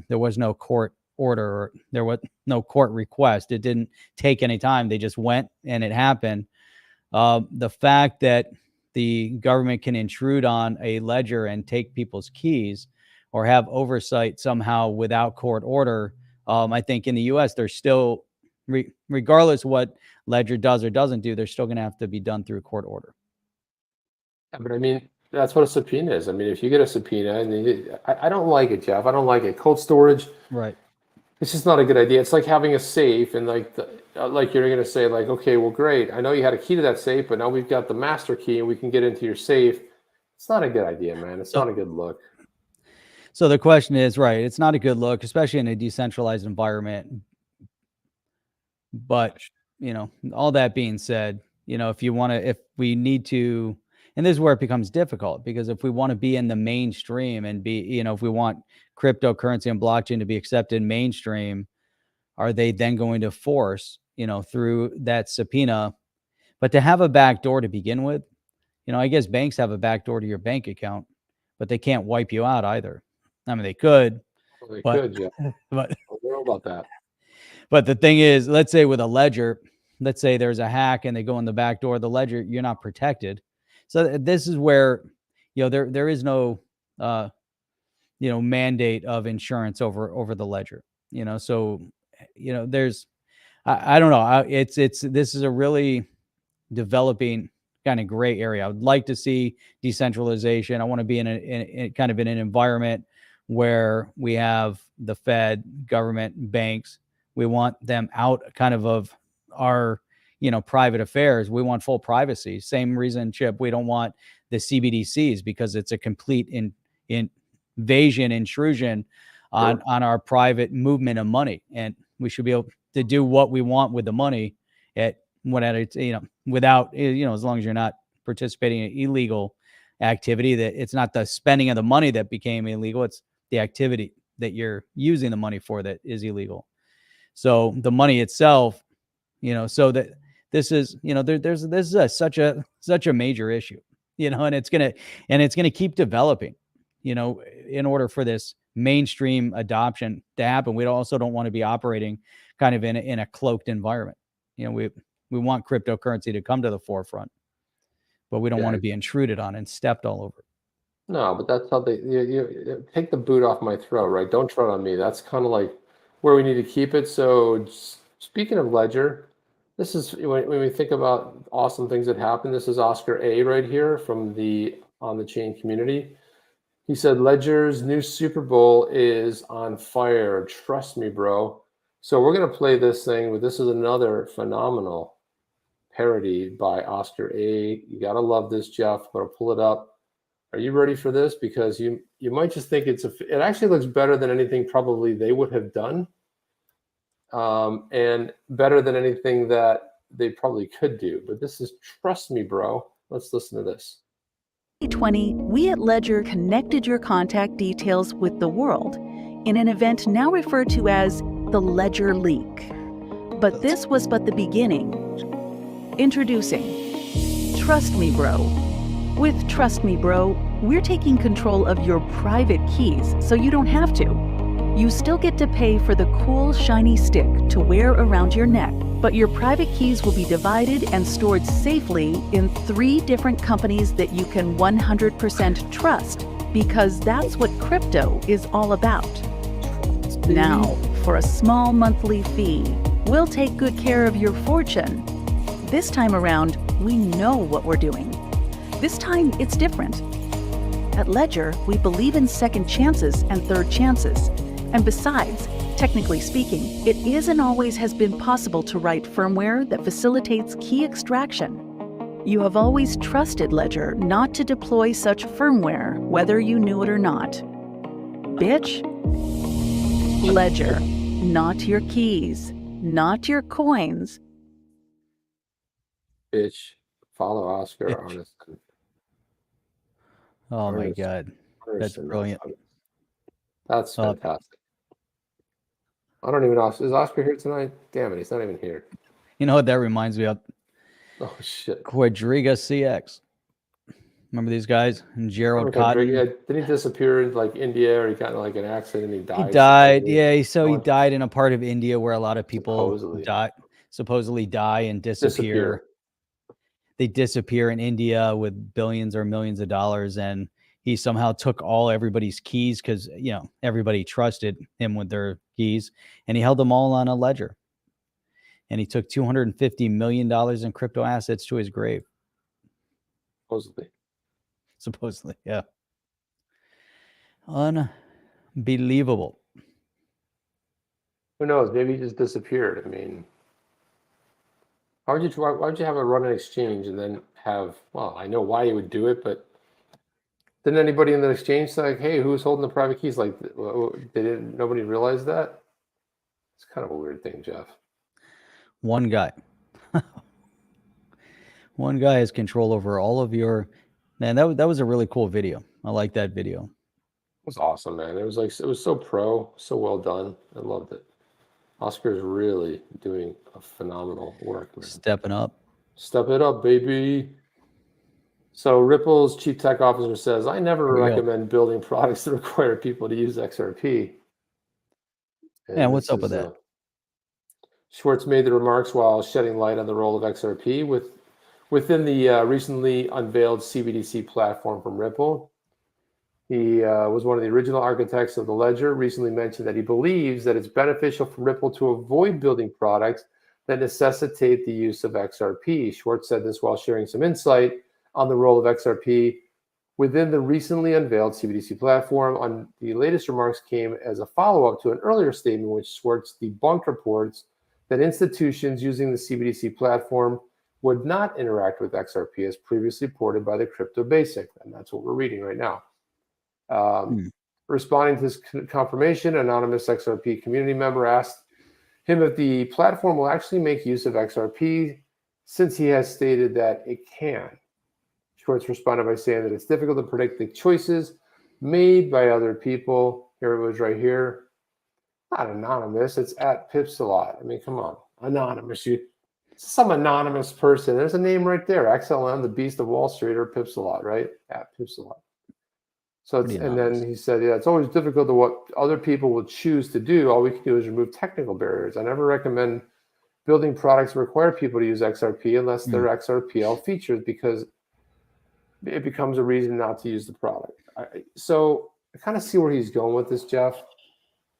S1: There was no court order, or there was no court request. It didn't take any time. They just went and it happened. The fact that the government can intrude on a ledger and take people's keys or have oversight somehow without court order, I think in the US, there's still, regardless of what ledger does or doesn't do, they're still going to have to be done through court order.
S2: Yeah, but I mean, that's what a subpoena is. I mean, if you get a subpoena, and I don't like it, Jeff. I don't like it. Cold storage.
S1: Right.
S2: It's just not a good idea. It's like having a safe, and like you're going to say, like, okay, well, great. I know you had a key to that safe, but now we've got the master key, and we can get into your safe. It's not a good idea, man. It's not a good look.
S1: So the question is, right? It's not a good look, especially in a decentralized environment. But all that being said, if we need to. And this is where it becomes difficult, because if we want to be in the mainstream and be, if we want cryptocurrency and blockchain to be accepted mainstream, are they then going to force, through that subpoena? But to have a back door to begin with, I guess banks have a back door to your bank account, but they can't wipe you out either. I mean, they could.
S2: Well, they could, yeah.
S1: But
S2: I don't know about that.
S1: But the thing is, let's say with a ledger, let's say there's a hack and they go in the back door of the ledger, you're not protected. So this is where, there is no, mandate of insurance over the ledger, so, there's, I don't know. This is a really developing kind of gray area. I would like to see decentralization. I want to be in a kind of in an environment where we have the Fed, government, banks. We want them out kind of our, private affairs. We want full privacy. Same reason, Chip, we don't want the CBDCs, because it's a complete invasion, intrusion on our private movement of money. And we should be able to do what we want with the money without, as long as you're not participating in illegal activity, that it's not the spending of the money that became illegal. It's the activity that you're using the money for that is illegal. So the money itself, so that this is, this is such a major issue, and it's going to keep developing, in order for this mainstream adoption to happen. We also don't want to be operating kind of in a cloaked environment. We want cryptocurrency to come to the forefront, but we don't want to be intruded on and stepped all over.
S2: No, but that's how you take the boot off my throat, right? Don't tread on me. That's kind of like where we need to keep it. So speaking of ledger, this is when we think about awesome things that happen. This is Oskar A right here from the On the Chain community. He said, Ledger's new Super Bowl is on fire. Trust me, bro. So we're going to play this thing, but this is another phenomenal parody by Oskar A. You got to love this, Jeff. I'm going to pull it up. Are you ready for this? Because you might just think it actually looks better than anything probably they would have done. And better than anything that they probably could do. But this is, trust me, bro. Let's listen to this.
S5: 2020, we at Ledger connected your contact details with the world in an event now referred to as the Ledger Leak. But this was but the beginning. Introducing Trust Me Bro. With Trust Me Bro, we're taking control of your private keys so you don't have to. You still get to pay for the cool, shiny stick to wear around your neck, but your private keys will be divided and stored safely in 3 different companies that you can 100% trust, because that's what crypto is all about. Now, for a small monthly fee, we'll take good care of your fortune. This time around, we know what we're doing. This time, it's different. At Ledger, we believe in second chances and third chances. And besides, technically speaking, it is and always has been possible to write firmware that facilitates key extraction. You have always trusted Ledger not to deploy such firmware, whether you knew it or not. Bitch. Ledger, not your keys, not your coins.
S2: Bitch. Follow Oskar.
S1: Bitch. Oh my God. That's brilliant.
S2: That's fantastic. I don't even know. Is Oskar here tonight? Damn it, he's not even here.
S1: You know what that reminds me of?
S2: Oh, shit.
S1: Quadriga CX. Remember these guys? And Gerald Cotton.
S2: Yeah, didn't he disappear in like India, or he got in like an accident and he died?
S1: He died. Yeah, he died in a part of India where a lot of people supposedly die and disappear. They disappear in India with billions or millions of dollars, and he somehow took everybody's keys because everybody trusted him with their keys, and he held them all on a ledger. And he took $250 million in crypto assets to his grave. Supposedly, yeah. Unbelievable.
S2: Who knows? Maybe he just disappeared. I mean, why would you have a run an exchange and then have? Well, I know why you would do it, but didn't anybody in the exchange say, like, "Hey, who's holding the private keys?" Like, nobody realized that. It's kind of a weird thing, Jeff.
S1: One guy. One guy has control over all of your. Man, that was a really cool video. I like that video.
S2: It was awesome, man. It was so pro, so well done. I loved it. Oscar's really doing a phenomenal work, man.
S1: Stepping up.
S2: Step it up, baby. So Ripple's chief tech officer says, "I never recommend building products that require people to use XRP."
S1: Yeah, what's up with that?
S2: Schwartz made the remarks while shedding light on the role of XRP within the recently unveiled CBDC platform from Ripple. He was one of the original architects of the ledger, recently mentioned that he believes that it's beneficial for Ripple to avoid building products that necessitate the use of XRP. Schwartz said this while sharing some insight on the role of XRP within the recently unveiled CBDC platform. On the latest remarks came as a follow-up to an earlier statement in which Schwartz debunked reports that institutions using the CBDC platform would not interact with XRP as previously reported by the Crypto Basic. And that's what we're reading right now. Responding to this confirmation, anonymous XRP community member asked him if the platform will actually make use of XRP, since he has stated that it can. Schwartz responded by saying that it's difficult to predict the choices made by other people. Here it was right here. Not anonymous, it's at Pipsalot. I mean, come on, anonymous. Some anonymous person. There's a name right there. XLM, the Beast of Wall Street, or Pipsalot, right? At Pipsalot. So it's, and then he said, yeah, it's always difficult to what other people will choose to do. All we can do is remove technical barriers. I never recommend building products that require people to use XRP unless they're XRPL features, because it becomes a reason not to use the product. So I kind of see where he's going with this, Jeff.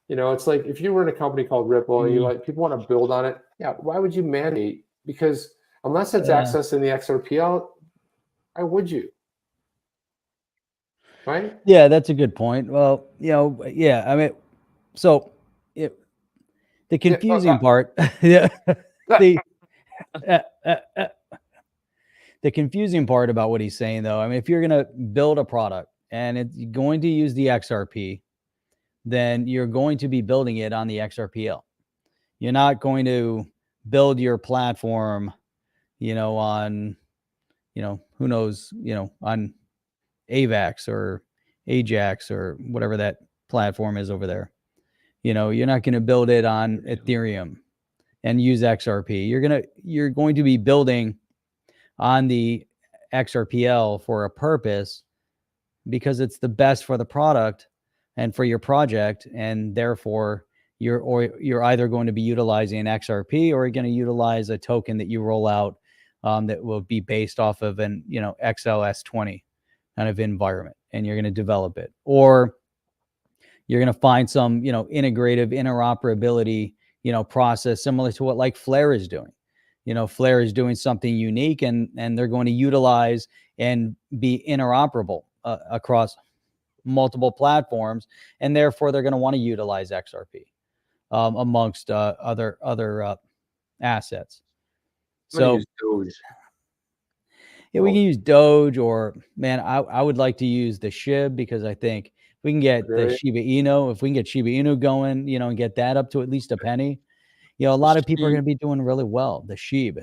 S2: You know, it's like if you were in a company called Ripple and you like people want to build on it, yeah, why would you mandate? Because unless it's accessing the XRPL, why would you? Right?
S1: Yeah, that's a good point. Well, you know, yeah, I mean, so the confusing part, the confusing part about what he's saying, though, I mean, if you're going to build a product and it's going to use the XRP, then you're going to be building it on the XRPL. You're not going to build your platform, you know, on, you know, who knows, you know, on AVAX or Ajax or whatever that platform is over there. You know, you're not going to build it on Ethereum and use XRP. You're going to be building on the XRPL for a purpose, because it's the best for the product and for your project, and therefore you're either going to be utilizing XRP or you're going to utilize a token that you roll out that will be based off of an XLS20 kind of environment, and you're going to develop it, or you're going to find some integrative interoperability process similar to what like Flare is doing. Flare is doing something unique, and they're going to utilize and be interoperable across multiple platforms, and therefore they're going to want to utilize XRP amongst other assets. So yeah, we can use Doge, or man, I would like to use the SHIB, because I think if we can get the Shiba Inu, if we can get Shiba Inu going, and get that up to at least a penny, a lot of people are going to be doing really well. The SHIB.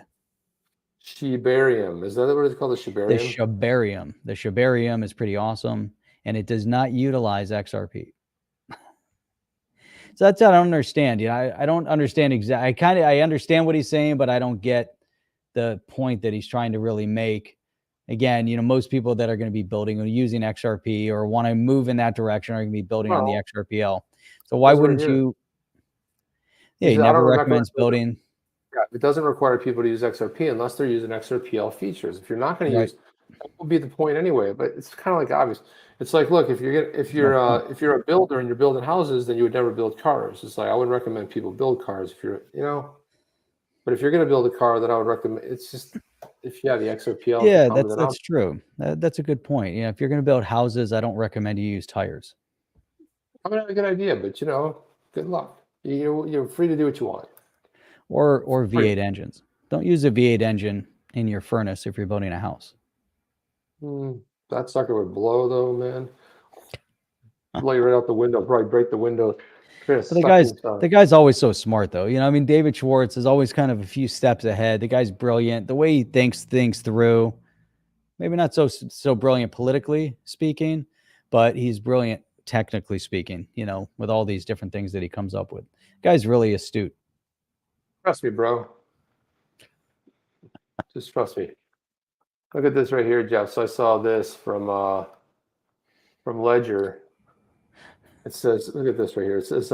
S2: Shibarium. Is that what it's called? The Shibarium?
S1: The Shibarium. The Shibarium is pretty awesome, and it does not utilize XRP. So that's what I don't understand. I don't understand exactly. I understand what he's saying, but I don't get the point that he's trying to really make. Again, most people that are going to be building or using XRP or want to move in that direction are going to be building on the XRPL. So why wouldn't you? Yeah, he never recommends building.
S2: Yeah, it doesn't require people to use XRP unless they're using XRPL features. If you're not going to use, that will be the point anyway. But it's kind of like obvious. It's like, look, if you're a builder and you're building houses, then you would never build cars. It's like I wouldn't recommend people build cars if you're, But if you're going to build a car, then I would recommend. It's just if you have the XRPL.
S1: Yeah, that's true. That's a good point. If you're going to build houses, I don't recommend you use tires.
S2: I mean, a good idea, but good luck. You're free to do what you want.
S1: Or V8 engines. Don't use a V8 engine in your furnace if you're building a house.
S2: That sucker would blow, though, man. Blow you right out the window. Probably break the window.
S1: The guy's always so smart, though. David Schwartz is always kind of a few steps ahead. The guy's brilliant. The way he thinks things through, maybe not so brilliant politically speaking, but he's brilliant technically speaking, with all these different things that he comes up with. The guy's really astute.
S2: Trust me, bro. Just trust me. Look at this right here, Jeff. So I saw this from Ledger. It says, look at this right here. It says,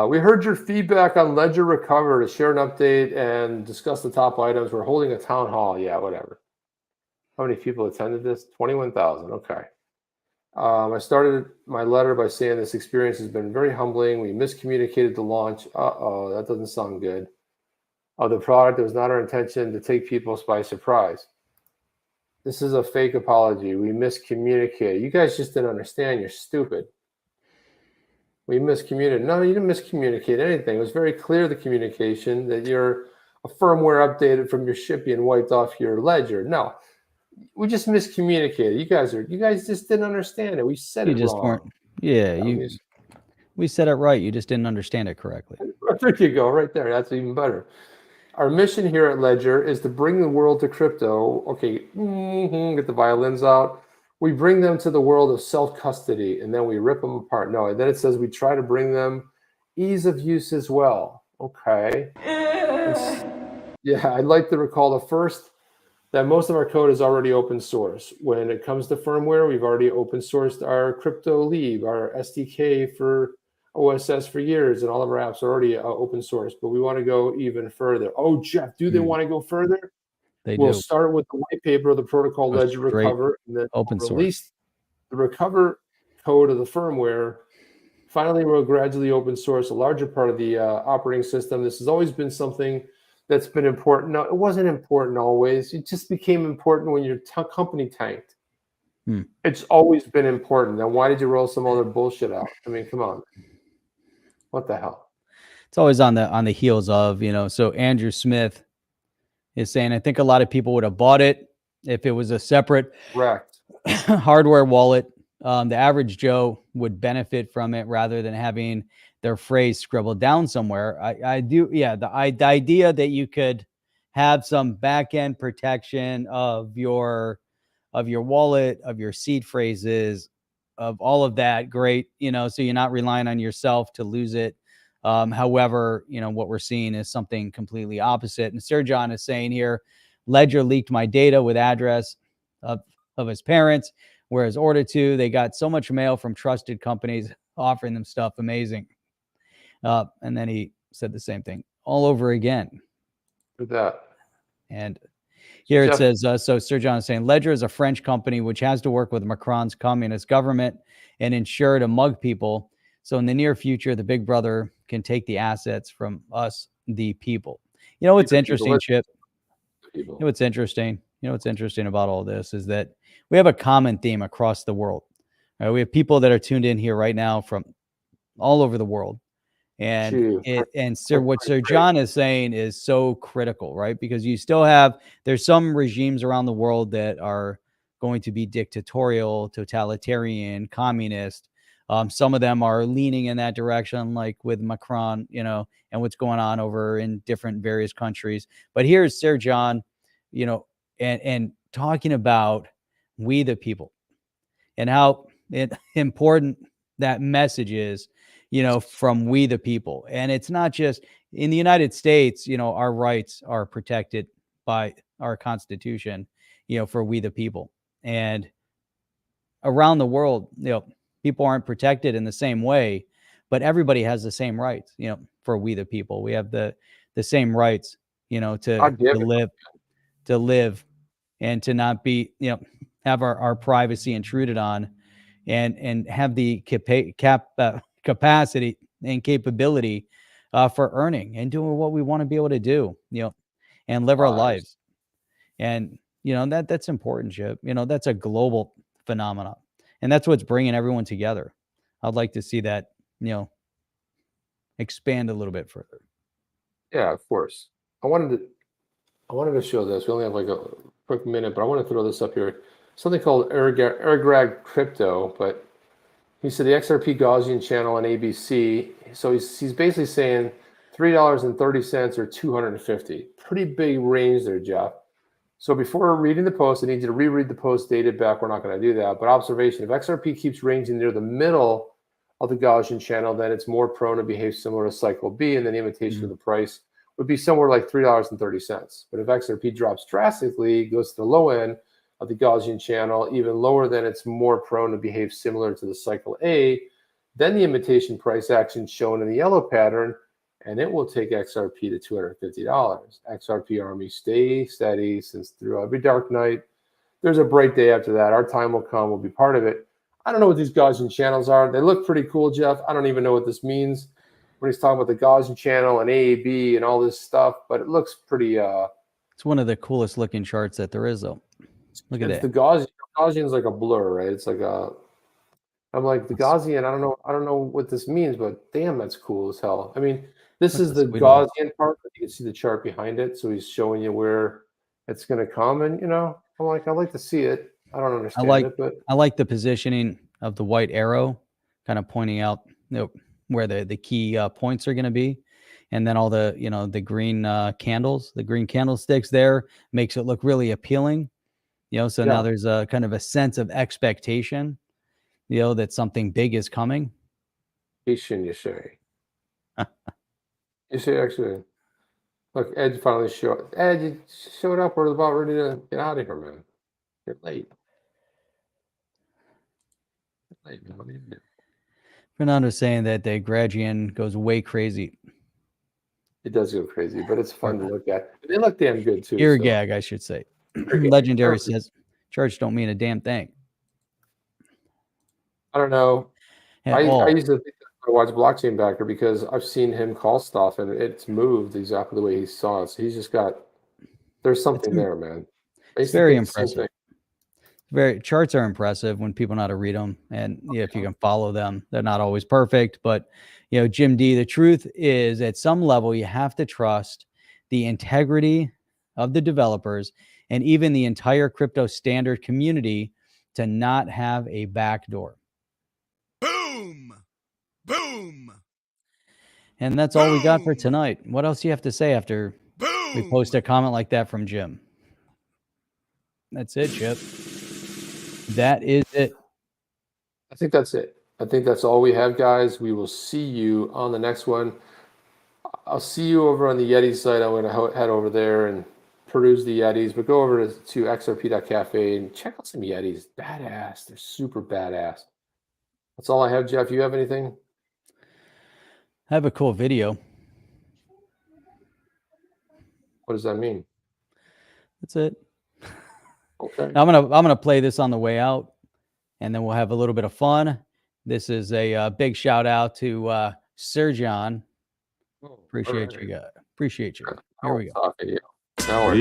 S2: we heard your feedback on Ledger Recover to share an update and discuss the top items. We're holding a town hall. Yeah, whatever. How many people attended this? 21,000. Okay. I started my letter by saying this experience has been very humbling. We miscommunicated the launch. That doesn't sound good. Of the product, it was not our intention to take people by surprise. This is a fake apology. We miscommunicated. You guys just didn't understand. You're stupid. We miscommunicated. No, you didn't miscommunicate anything. It was very clear, the communication, that you're a firmware updated from your ship being wiped off your ledger. No. We just miscommunicated. You guys just didn't understand it. We said it wrong.
S1: We said it right. You just didn't understand it correctly.
S2: There you go, right there. That's even better. Our mission here at Ledger is to bring the world to crypto. Okay, get the violins out. We bring them to the world of self-custody, and then we rip them apart. No, and then it says we try to bring them ease of use as well. Okay. Yeah, I'd like to recall that most of our code is already open source. When it comes to firmware, we've already open sourced our crypto leave, our SDK for OSS for years, and all of our apps are already open source, but we want to go even further. Oh, Jeff, do they want to go further? We'll start with the white paper of the protocol Ledger Recover, and then release the recover code of the firmware. Finally, we'll gradually open source a larger part of the operating system. This has always been something that's been important. No, it wasn't important always. It just became important when your company tanked. It's always been important. Then why did you roll some other bullshit out? I mean, come on. What the hell?
S1: It's always on the heels of, so Andrew Smith is saying, I think a lot of people would have bought it if it was a separate hardware wallet. The average Joe would benefit from it rather than having their phrase scribbled down somewhere. I do. Yeah. The idea that you could have some back-end protection of your wallet, of your seed phrases, of all of that. Great. So you're not relying on yourself to lose it. However, what we're seeing is something completely opposite. And Serjon is saying here, Ledger leaked my data with address of his parents. Whereas Order 2, they got so much mail from trusted companies offering them stuff. Amazing. And then he said the same thing all over again.
S2: With that.
S1: And here
S2: Jeff,
S1: it says, so Sir John is saying, Ledger is a French company which has to work with Macron's communist government and ensure to mug people. So in the near future, the big brother can take the assets from us, the people. You know what's interesting, Chip? You know what's interesting? You know what's interesting about all this is that we have a common theme across the world. Right? We have people that are tuned in here right now from all over the world. And what Sir John is saying is so critical, right? Because you still have, there's some regimes around the world that are going to be dictatorial, totalitarian, communist. Some of them are leaning in that direction, like with Macron, you know, and what's going on over in different various countries. But here's Sir John, you know, and talking about we the people and how important that message is, you know, from we the people. And it's not just in the United States, you know, our rights are protected by our Constitution, you know, for we the people. And around the world, you know, people aren't protected in the same way, but everybody has the same rights, you know, for we the people. We have the same rights, you know, to live and to not be, you know, have our privacy intruded on and have the capacity and capability for earning and doing what we want to be able to do, you know, and live our lives. And, you know, that's important, Chip. You know, that's a global phenomenon. And that's what's bringing everyone together. I'd like to see that, you know, expand a little bit further.
S2: Yeah, of course. I wanted to show this. We only have like a quick minute, but I want to throw this up here. Something called Egrag Crypto, but he said the XRP Gaussian channel on ABC. So he's basically saying $3.30 or 250. Pretty big range there, Jeff. So before reading the post, I need you to reread the post dated back. We're not going to do that. But observation, if XRP keeps ranging near the middle of the Gaussian channel, then it's more prone to behave similar to cycle B, and then the imitation of the price would be somewhere like $3.30. But if XRP drops drastically, goes to the low end of the Gaussian channel, even lower, then it's more prone to behave similar to the cycle A, then the imitation price action shown in the yellow pattern, and it will take XRP to $250. XRP army stay steady since through every dark night. There's a bright day after that. Our time will come. We'll be part of it. I don't know what these Gaussian channels are. They look pretty cool, Jeff. I don't even know what this means when he's talking about the Gaussian channel and AAB and all this stuff, but it looks pretty...
S1: it's one of the coolest looking charts that there is, though. Look at that.
S2: The Gaussian's like a blur, right? It's like I'm like, the Gaussian, I don't know what this means, but damn, that's cool as hell. I mean, this is the Gaussian part, but you can see the chart behind it. So he's showing you where it's going to come. And, you know, I'm like, I like to see it. I don't understand it, but
S1: I like the positioning of the white arrow kind of pointing out, you know, where the key points are going to be. And then all the, you know, the green candles, the green candlesticks there makes it look really appealing. You know, so now there's a kind of a sense of expectation, you know, that something big is coming.
S2: You say. You say, actually, look, Ed finally showed. Ed, you showed up. We're about ready to get out of here, man. You're late. You're late, man. What do you do?
S1: Fernando's saying that the Gaussian goes way crazy.
S2: It does go crazy, but it's fun to look at. They look damn good, too.
S1: Egrag, I should say. Legendary says, charts don't mean a damn thing.
S2: I don't know. I used to think I watch Blockchain Backer because I've seen him call stuff and it's moved exactly the way he saw it. So he's just got, there's something there, man.
S1: It's very impressive. Charts are impressive when people know how to read them. And yeah, if you can follow them, they're not always perfect. But, you know, Jim D, the truth is at some level, you have to trust the integrity of the developers and even the entire crypto standard community to not have a backdoor.
S6: Boom! Boom!
S1: And that's all we got for tonight. What else do you have to say after we post a comment like that from Jim? That's it, Chip. That is it.
S2: I think that's it. I think that's all we have, guys. We will see you on the next one. I'll see you over on the Yeti site. I'm going to head over there and peruse the Yetis, but go over to xrp.cafe and check out some Yetis. Badass. They're super badass. That's all I have, Jeff. You have anything?
S1: I have a cool video.
S2: What does that mean?
S1: That's it.
S2: Okay.
S1: I'm gonna play this on the way out, and then we'll have a little bit of fun. This is a big shout out to Sergion. Appreciate you guys. Appreciate you. Here we go.
S2: Now we're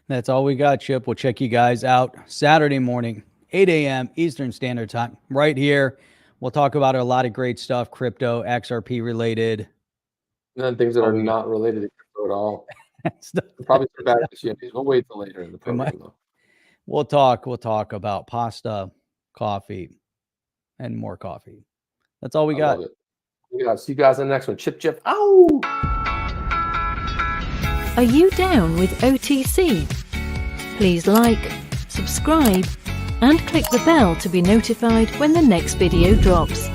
S1: That's all we got, Chip. We'll check you guys out Saturday morning, 8 a.m. Eastern Standard Time, right here. We'll talk about a lot of great stuff, crypto, XRP related.
S2: And then things that are not related to crypto at all. Probably some bad Yetis. We'll wait till later in the program, though.
S1: We'll talk about pasta, coffee, and more coffee. That's all we got.
S2: Yeah, see you guys in the next one. Chip. Ow!
S3: Are you down with OTC? Please like, subscribe, and click the bell to be notified when the next video drops.